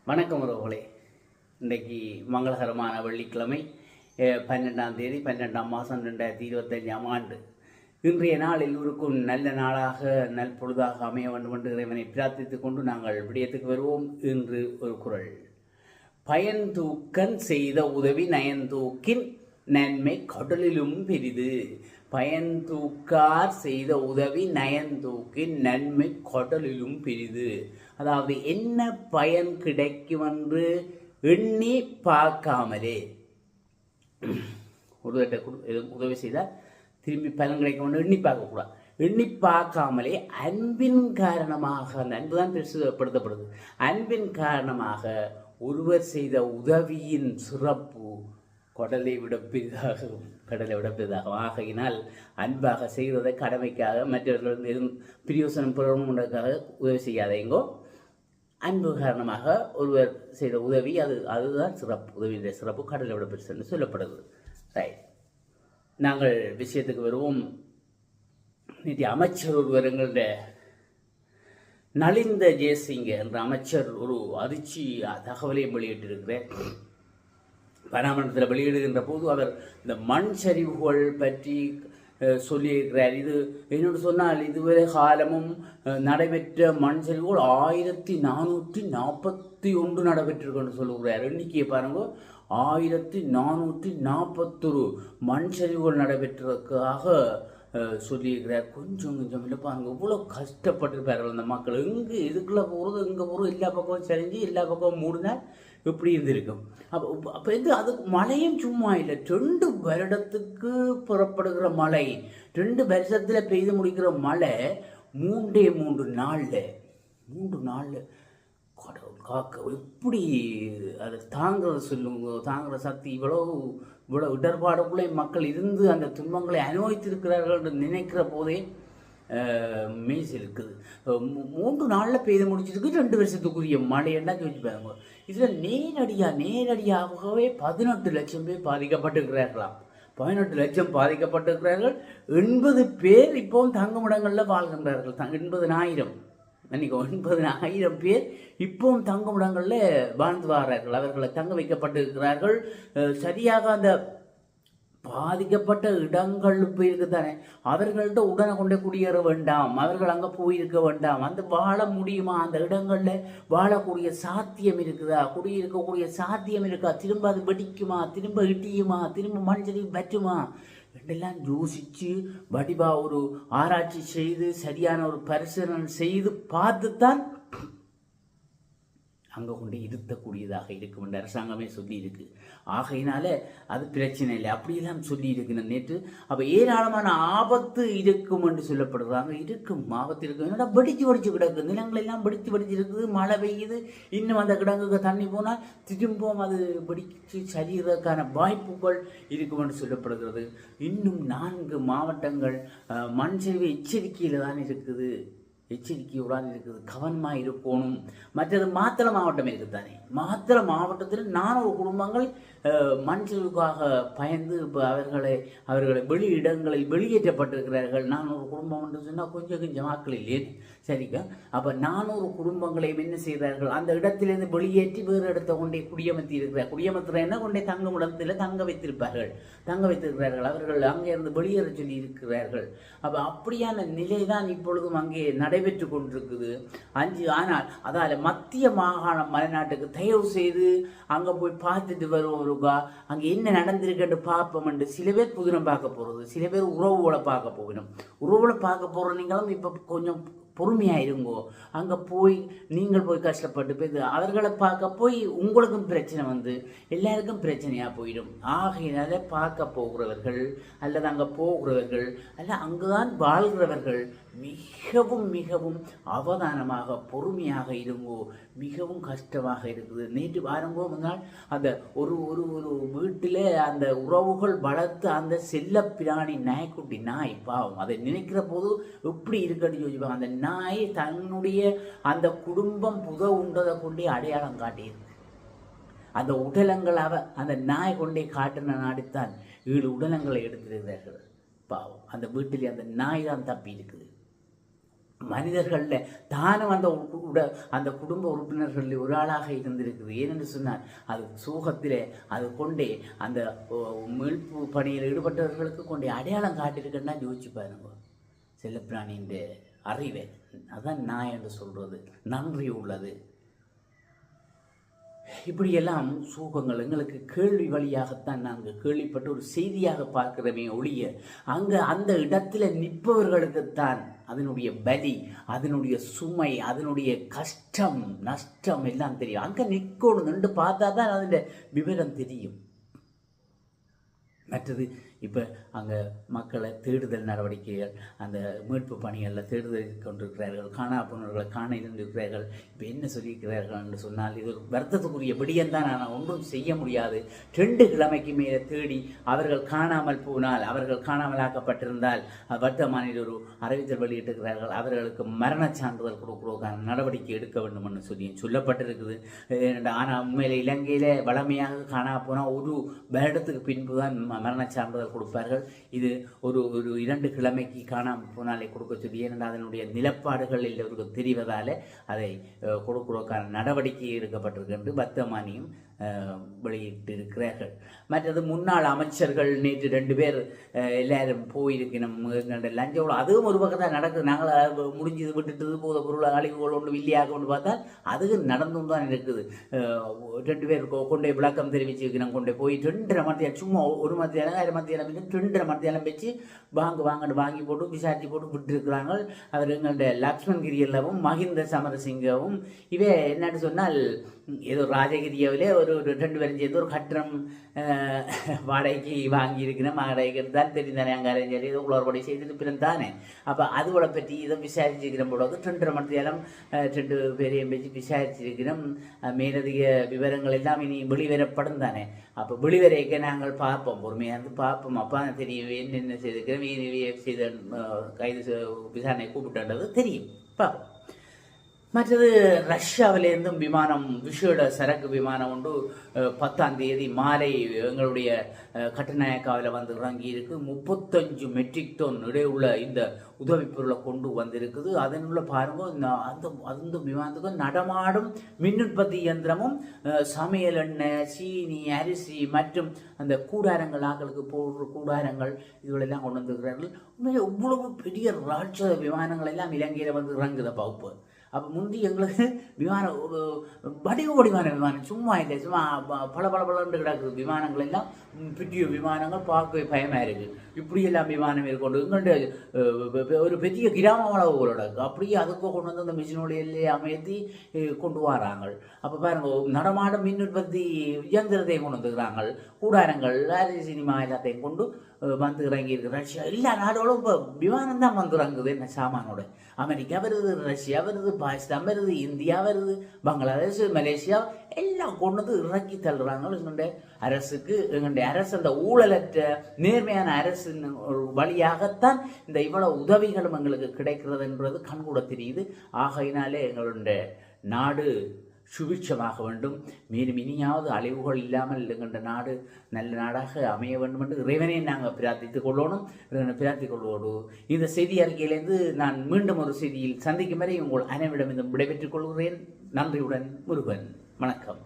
வணக்கம் உறவுகளே. இன்றைக்கு மங்களகரமான வெள்ளிக்கிழமை 12ஆம் தேதி 12ஆம் மாதம் 2025ஆம் ஆண்டு. இன்றைய நாள் எல்லோருக்கும் நல்ல நாளாக நல்பொழுதாக அமைய வேண்டும் என்று இறைவனை பிரார்த்தித்துக் கொண்டு நாங்கள் விடயத்துக்கு வருவோம். இன்று ஒரு குறள். பயன்தூக்கன் செய்த உதவி நயன்தூக்கின் நன்மை கடலிலும் பெரிது. பயன்தூக்கார் செய்த உதவி நயன்தூக்கின் நன்மை கடலிலும் பெரிது. அதாவது என்ன பயன் கிடைக்கும் என்று எண்ணி பார்க்காமலே ஒருவர்கிட்ட உதவி செய்தால் திரும்பி பலன் கிடைக்கும் எண்ணி பார்க்கக்கூடாது. எண்ணி பார்க்காமலே அன்பின் காரணமாக, அன்பு தான் பெருசுப்படுத்தப்படுது, அன்பின் காரணமாக ஒருவர் செய்த உதவியின் சிறப்பு கடலை விட பெரிதாகவும் ஆகையினால் அன்பாக செய்வதை கடமைக்காக மற்றவர்கள் எதுவும் பிரயோசனம் பெறணுன்றதுக்காக உதவி செய்யாதேங்கோ. அன்பு காரணமாக ஒருவர் செய்த உதவி அதுதான் சிறப்பு. உதவியுடைய சிறப்பு கடலை விட பெருசு என்று சொல்லப்படுது. ரைட், நாங்கள் விஷயத்துக்கு வருவோம். நேற்று அமைச்சர் ஒருவர் எங்களுடைய நலிந்த ஜெயசிங்க என்ற அமைச்சர் ஒரு அதிர்ச்சி தகவலையும் வெளியிட்டிருக்கிறேன். பராமரணத்தில் வெளியிடுகின்ற போது அவர் இந்த மண் சரிவுகள் பற்றி சொல்லியிருக்கிறார். இது என்னோடு சொன்னால் இதுவரை காலமும் நடைபெற்ற மண் சரிவுகள் 1441 நடைபெற்றிருக்குன்னு சொல்லுகிறார். எண்ணிக்கையை பாருங்க, 1441 மண் சரிவுகள் நடைபெற்றதுக்காக சொல்லியிருக்கிறார். கொஞ்சம் இல்லை பாருங்க, இவ்வளோ கஷ்டப்பட்டிருப்பார்கள் அந்த மக்கள். எங்கே இதுக்குள்ளே போகிறது, எங்கே போகிறது, எல்லா பக்கமும் சரிஞ்சு எல்லா பக்கமும் மூடினால் எப்படி இருந்திருக்கும். அப்போ அது மழையும் சும்மா இல்லை, 2 வருடத்துக்கு புறப்படுகிற மழை, 2 வருஷத்தில் பெய்து முடிக்கிற மழை 3 நாளில் கடவுள் காக்க எப்படி அதை தாங்குற சக்தி இவ்வளோ இடர்பாடுக்குள்ளே மக்கள் இருந்து அந்த துன்பங்களை அனுபவித்திருக்கிறார்கள் என்று நினைக்கிற போதே மெய்ஸ் இருக்குது. 3 நாளில் பெய்து முடிச்சிருக்கு, 2 வருஷத்துக்குரிய மழையெண்டா வச்சு பாருங்க. இதில் நேரடியாகவே 18 லட்சம் பேர் பாதிக்கப்பட்டிருக்கிறார்களாம். 18 லட்சம் பாதிக்கப்பட்டிருக்கிறார்கள். 80 பேர் இப்போவும் தங்குமிடங்களில் வாழ்கின்றார்கள். 80,000 பேர் இப்பவும் தங்குமிடங்களில் வாழ்ந்து வாரார்கள். அவர்களை தங்க வைக்கப்பட்டிருக்கிறார்கள். சரியாக அந்த பாதிக்கப்பட்ட இடங்கள் போயிருக்குதானே, அவர்கள்ட்ட உடனே கொண்டே குடியேற வேண்டாம், அவர்கள் அங்கே போயிருக்க வேண்டாம். அந்த வாழ முடியுமா? அந்த இடங்களில் வாழக்கூடிய சாத்தியம் இருக்குதா? குடியிருக்கக்கூடிய சாத்தியம் இருக்கா? திரும்ப அது வெடிக்குமா? திரும்ப இட்டியுமா? திரும்ப மனுஷரி பற்றுமா என்றெல்லாம் யோசித்து வடிவா ஒரு ஆராய்ச்சி செய்து சரியான ஒரு பரிசீலனை செய்து பார்த்துத்தான் அங்கே கொண்டு இருத்தக்கூடியதாக இருக்கும் என்று அரசாங்கமே சொல்லியிருக்கு. ஆகையினால அது பிரச்சனை இல்லை, அப்படியெல்லாம் சொல்லியிருக்கு நேற்று. அப்போ ஏராளமான ஆபத்து இருக்கும் என்று சொல்லப்படுறாங்க. இருக்கும், ஆபத்து இருக்கும். என்னடா வெடிச்சு கிடக்கு, நிலங்கள் எல்லாம் வெடிச்சு இருக்குது, மழை பெய்யுது, இன்னும் அந்த கிடங்குக்கு தண்ணி போனால் திரும்பவும் அது வெடிச்சு சரிகிறதுக்கான வாய்ப்புகள் இருக்கும் என்று சொல்லப்படுகிறது. இன்னும் 4 மாவட்டங்கள் மண் சரிவு எச்சரிக்கையில் தான் இருக்குது, எச்சரிக்கையுடன் இருக்குது, கவனமாக இருக்கணும். மற்றது மாத்தளை மாவட்டம் இருக்குதானே, மாத்தளை மாவட்டத்தில் 400 குடும்பங்கள் மண் சரிவுக்காக பயந்து இப்போ அவர்களை வெளி இடங்களில் வெளியேற்றப்பட்டிருக்கிறார்கள். 400 குடும்பம் என்று சொன்னால் கொஞ்சம் ஆக்கள் இல்லையே, சரிக்கா? அப்போ 400 குடும்பங்களையும் என்ன செய்கிறார்கள், அந்த இடத்திலிருந்து வெளியேற்றி வேறு இடத்தை கொண்டே குடியமர்த்தி இருக்கிறார். குடியமர்த்துறேன்னா கொண்டே தங்கும் இடத்தில் தங்க வைத்திருக்கிறார்கள். அவர்கள் அங்கே இருந்து வெளியேற சொல்லி இருக்கிறார்கள். அப்போ அப்படியான நிலை தான் இப்பொழுதும் அங்கே நடைபெற்று கொண்டிருக்குது. ஆனால் அதால் மத்திய மாகாண மலைநாட்டுக்கு தயவு செய்து அங்கே போய் பார்த்துட்டு வருவோம். அங்கே என்ன நடந்திருக்குன்னு பார்ப்போம் என்று சில பேர் புதினம் பார்க்க போகிறது, சில பேர் உறவுகளை பார்க்க போகணும். உறவுகளை பார்க்க போகிற நீங்களும் இப்போ கொஞ்சம் பொறுமையாக இருங்கோ. அங்கே போய் நீங்கள் போய் கஷ்டப்பட்டு போய் அவர்களை பார்க்க போய் உங்களுக்கும் பிரச்சனை வந்து எல்லாருக்கும் பிரச்சனையாக போயிடும். ஆகையினால பார்க்க போகிறவர்கள் அல்லது அங்கே போகிறவர்கள் அல்ல அங்குதான் வாழ்கிறவர்கள் மிகவும் அவதானமாக பொறுமையாக இருங்கோ. மிகவும் கஷ்டமாக இருக்குது. நேற்று பாருங்கோ, முன்னால் அந்த ஒரு வீட்டில் அந்த உறவுகள் வளர்த்து அந்த செல்ல பிராணி நாய்க்குட்டி நாய் பாவம், அதை நினைக்கிற போது எப்படி இருக்குன்னு யோசிப்பாங்க. அந்த நாய் தன்னுடைய அந்த குடும்பம் உண்டதை கொண்டே அடையாளம் காட்டியிருக்கு. அந்த உடலங்களாக அந்த நாய் கொண்டே காட்டின நாடித்தான் 7 உடலங்களை எடுத்திருக்கிறார்கள். பாவம், அந்த வீட்டில் அந்த நாய் தான் தப்பி இருக்குது. மனிதர்களில் தானும் அந்த குடும்ப உறுப்பினர்களில் ஒரு ஆளாக இருந்திருக்குது. ஏனென்று சொன்னால் அது சோகத்திலே அது கொண்டே அந்த மீட்பு பணியில் ஈடுபட்டவர்களுக்கு கொண்டே அடையாளம் காட்டியிருக்குன்னா யோசிச்சு பாருங்க. செல்லப்பிராணியின் அறிவை அதான் நான் என்று சொல்றது நன்றி உள்ளது. இப்படியெல்லாம் சூகங்கள் எங்களுக்கு கேள்வி வழியாகத்தான் நாங்கள் கேள்விப்பட்டு ஒரு செய்தியாக பார்க்கிறோமே ஒழிய அங்கே அந்த இடத்துல நிற்பவர்களுக்குத்தான் அதனுடைய பலி, அதனுடைய சுமை, அதனுடைய கஷ்டம் நஷ்டம் எல்லாம் தெரியும். அங்கே நிற்கணும் நின்று பார்த்தா தான் அதனுடைய விவரம் தெரியும். மற்றது இப்போ அங்கே மக்களை தேடுதல் நடவடிக்கைகள், அந்த மீட்பு பணிகளில் தேடுதல் கொண்டிருக்கிறார்கள், காணாப்போனவர்களை காண இருந்திருக்கிறார்கள். இப்போ என்ன சொல்லியிருக்கிறார்கள் என்று சொன்னால் இது ஒரு வருத்தத்துக்குரிய விடயம்தான். ஆனால் ஒன்றும் செய்ய முடியாது. 2 கிழமைக்கு மேலே தேடி அவர்கள் காணாமல் போனால், அவர்கள் காணாமலாக்கப்பட்டிருந்தால் வர்த்தமானில் ஒரு அறிவித்தல் வெளியிட்டிருக்கிறார்கள். அவர்களுக்கு மரண சான்றிதழ் கொடுக்குறதுக்கான நடவடிக்கை எடுக்க வேண்டும் என்று சொல்லப்பட்டிருக்குது. ஆனால் உண்மையில் இலங்கையில் வளமையாக காணா போனால் ஒரு வருடத்துக்கு பின்பு தான் மரண சான்றிதழ் கொடுப்பார்கள். இது ஒரு 2 கிழமைக்கு காணாமல் போனாலே கொடுக்க சொல்லி, ஏனென்றால் அதனுடைய நிலப்பாடுகள் எல்லோருக்கும் தெரிவதால் அதை கொடுக்கிறதுக்கான நடவடிக்கை எடுக்கப்பட்டிருக்கு என்று வர்த்தமானியும் வெளியிட்டிருக்கிறார்கள். மற்றது முன்னாள் அமைச்சர்கள் நேற்று 2 பேர் எல்லாரும் போயிருக்கணும் லஞ்சம். அதுவும் ஒரு பக்கம் தான் நடக்குது. நாங்கள் முடிஞ்சது விட்டுட்டு போத பொருள் அழிவுகள் ஒன்று வில்லியாக கொண்டு பார்த்தால் அதுவும் நடந்தும் தான் இருக்குது. 2 பேர் கொண்டே விளக்கம் தெரிவிச்சிருக்கணும். கொண்டே போய் 2.5 மத்தியானம் சும்மா ஒரு மத்தியானம் 1 மத்தியானம் 2.5 மத்தியானம் வச்சு வாங்கி போட்டு விசாரிச்சு போட்டு விட்டுருக்கிறாங்க. அவர் எங்களுடைய லக்ஷ்மண் கிரியல்லவும் மஹிந்த சமரசிங்கவும் இவே என்னன்னு சொன்னால் ஏதோ ராஜகிரியாவிலே ஒரு 2 பேரும் சேர்ந்து ஒரு கட்டணம் வாடகைக்கு வாங்கியிருக்கிறேன். வாடகைக்கு தான் தெரிந்தானே அங்கே சரி ஏதோ உளறுபடி செய்துட்டு பிறந்தானே. அப்போ அதுவோட பற்றி இதை விசாரிச்சிருக்கிறோம் போல 2.5 மணித்தேலம் 2 பேரையும் வச்சு விசாரிச்சிருக்கிறோம். மேலதிக விவரங்கள் எல்லாம் இனி வெளிவரப்படும் தானே. அப்போ வெளிவரைக்க நாங்கள் பார்ப்போம், பொறுமையாக இருந்து பார்ப்போம். அப்போ தெரியும் என்னென்ன செய்திருக்கிறோம், செய்த கைது விசாரணை கூப்பிட்டுன்றது தெரியும் பார்ப்போம். மற்றது ரஷ்யாவிலேருந்தும் விமானம், விஷேட சரக்கு விமானம் ஒன்று 10ஆம் தேதி மாலை எங்களுடைய கட்டுநாயக்காவில் வந்து இறங்கி இருக்கு. 35 மெட்ரிக் டன் இடையுள்ள இந்த உதவி பொருளை கொண்டு வந்திருக்குது. அதனுள்ள பாருங்க அந்த விமானத்துக்கு நடமாடும் மின் உற்பத்தி இயந்திரமும், சமையல் எண்ணெய், சீனி, அரிசி மற்றும் அந்த கூடாரங்கள், ஆக்களுக்கு போடுற கூடாரங்கள் இதுகளெல்லாம் கொண்டு வந்துருக்கிறார்கள். உண்மையிலே இவ்வளவு பெரிய ராட்சத விமானங்கள் எல்லாம் இலங்கையில் வந்து இறங்குத பகுப்பு. அப்போ முந்தி எங்களுக்கு விமானம் ஒரு வடிவான விமானம் சும்மா இல்லை, சும்மா பல கிடக்குது விமானங்கள் எல்லாம். பெரிய விமானங்கள் பார்க்கவே பயமாக இருக்குது. இப்படியெல்லாம் விமானம் மேற்கொண்டு எங்கள்கிட்ட ஒரு பெரிய கிராம அளவுகளோட அப்படியே அதுக்கோ கொண்டு வந்து அந்த மிஷினோடையிலே அமைத்தி கொண்டு வராங்க. அப்போ பாருங்க நடமாடும் மின் உற்பத்தி இயந்திரத்தையும் கொண்டு வந்துக்கிறாங்க. கூடாரங்கள், சினிமா எல்லாத்தையும் கொண்டு வந்து இறங்கியிருக்கு. ரஷ்யா எல்லா நாடோடும் இப்போ விமானம் தான் வந்து இறங்குது. என்ன சாமானோட அமெரிக்கா வருது, ரஷ்யா வருது, பாகிஸ்தான் வருது, இந்தியா வருது, பங்களாதேஷ், மலேசியா எல்லாம் கொண்டு வந்து இறக்கி தள்ளுறாங்க. எங்களுடைய அரசுக்கு, எங்களுடைய அரசு அந்த ஊழலற்ற நேர்மையான அரசின் ஒரு வழியாகத்தான் இந்த இவ்வளவு உதவிகளும் எங்களுக்கு கிடைக்கிறது என்பது கண்கூட தெரியுது. ஆகையினாலே எங்களுடைய நாடு சுபிட்சமாக வேண்டும். மேலும் இனியாவது அழிவுகள் இல்லாமல் எங்கள் நாடு நல்ல நாடாக அமைய வேண்டும் என்று இறைவனை நாங்கள் பிரார்த்தித்துக் கொள்ளணும். பிரார்த்திக் கொள்வோடு இந்த செய்தி அறிக்கையிலிருந்து நான் மீண்டும் ஒரு செய்தியில் சந்திக்கும் வரை உங்கள் அனைவரிடம் விடைபெற்றுக் கொள்கிறேன். நன்றியுடன் முருகன். வணக்கம்.